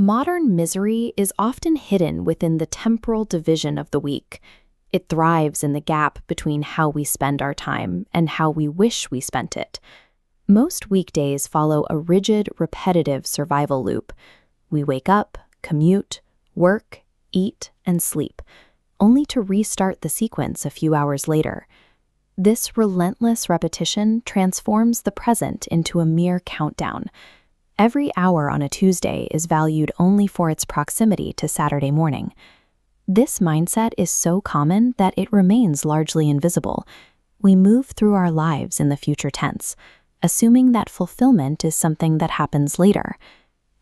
Modern misery is often hidden within the temporal division of the week. It thrives in the gap between how we spend our time and how we wish we spent it. Most weekdays follow a rigid, repetitive survival loop. We wake up, commute, work, eat, and sleep, only to restart the sequence a few hours later. This relentless repetition transforms the present into a mere countdown. Every hour on a Tuesday is valued only for its proximity to Saturday morning. This mindset is so common that it remains largely invisible. We move through our lives in the future tense, assuming that fulfillment is something that happens later.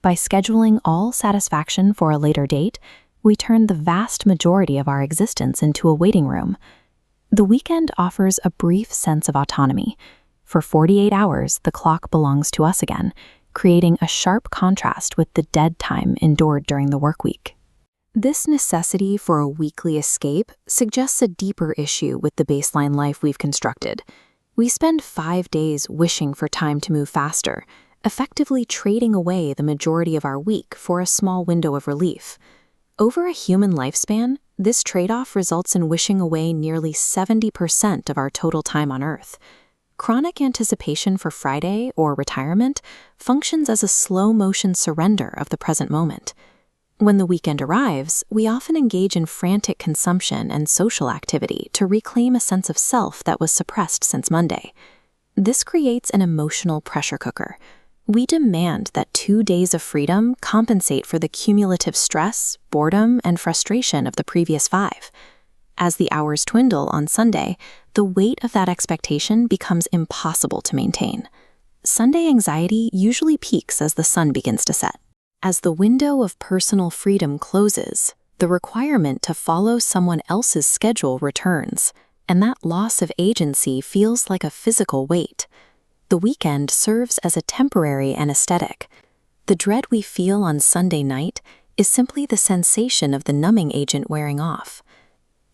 By scheduling all satisfaction for a later date, we turn the vast majority of our existence into a waiting room. The weekend offers a brief sense of autonomy. For 48 hours, the clock belongs to us again, creating a sharp contrast with the dead time endured during the work week. This necessity for a weekly escape suggests a deeper issue with the baseline life we've constructed. We spend 5 days wishing for time to move faster, effectively trading away the majority of our week for a small window of relief. Over a human lifespan, this trade-off results in wishing away nearly 70% of our total time on Earth. Chronic anticipation for Friday or retirement functions as a slow-motion surrender of the present moment. When the weekend arrives, we often engage in frantic consumption and social activity to reclaim a sense of self that was suppressed since Monday. This creates an emotional pressure cooker. We demand that 2 days of freedom compensate for the cumulative stress, boredom, and frustration of the previous 5. As the hours dwindle on Sunday, the weight of that expectation becomes impossible to maintain. Sunday anxiety usually peaks as the sun begins to set. As the window of personal freedom closes, the requirement to follow someone else's schedule returns, and that loss of agency feels like a physical weight. The weekend serves as a temporary anesthetic. The dread we feel on Sunday night is simply the sensation of the numbing agent wearing off.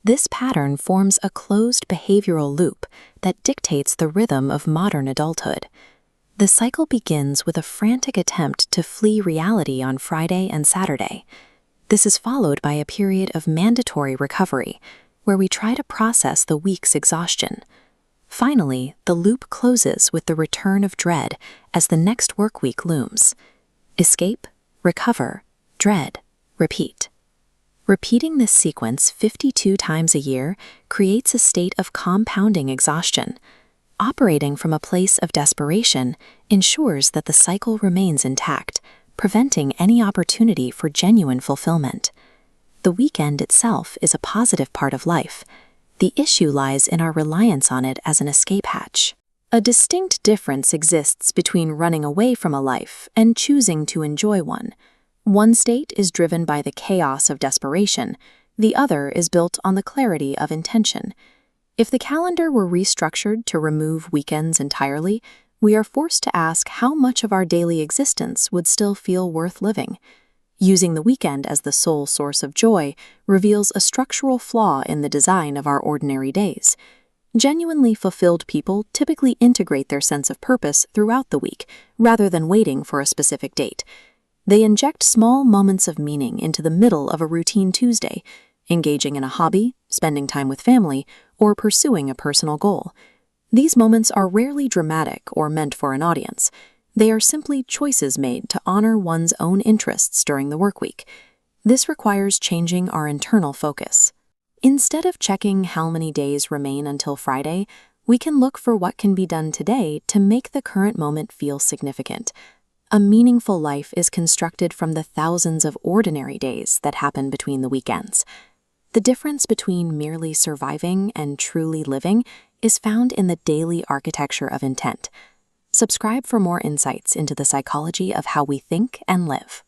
This pattern forms a closed behavioral loop that dictates the rhythm of modern adulthood. The cycle begins with a frantic attempt to flee reality on Friday and Saturday. This is followed by a period of mandatory recovery, where we try to process the week's exhaustion. Finally, the loop closes with the return of dread as the next work week looms. Escape, recover, dread, repeat. Repeating this sequence 52 times a year creates a state of compounding exhaustion. Operating from a place of desperation ensures that the cycle remains intact, preventing any opportunity for genuine fulfillment. The weekend itself is a positive part of life. The issue lies in our reliance on it as an escape hatch. A distinct difference exists between running away from a life and choosing to enjoy one. One state is driven by the chaos of desperation, the other is built on the clarity of intention. If the calendar were restructured to remove weekends entirely, we are forced to ask how much of our daily existence would still feel worth living. Using the weekend as the sole source of joy reveals a structural flaw in the design of our ordinary days. Genuinely fulfilled people typically integrate their sense of purpose throughout the week, rather than waiting for a specific date. They inject small moments of meaning into the middle of a routine Tuesday, engaging in a hobby, spending time with family, or pursuing a personal goal. These moments are rarely dramatic or meant for an audience. They are simply choices made to honor one's own interests during the work week. This requires changing our internal focus. Instead of checking how many days remain until Friday, we can look for what can be done today to make the current moment feel significant. A meaningful life is constructed from the thousands of ordinary days that happen between the weekends. The difference between merely surviving and truly living is found in the daily architecture of intent. Subscribe for more insights into the psychology of how we think and live.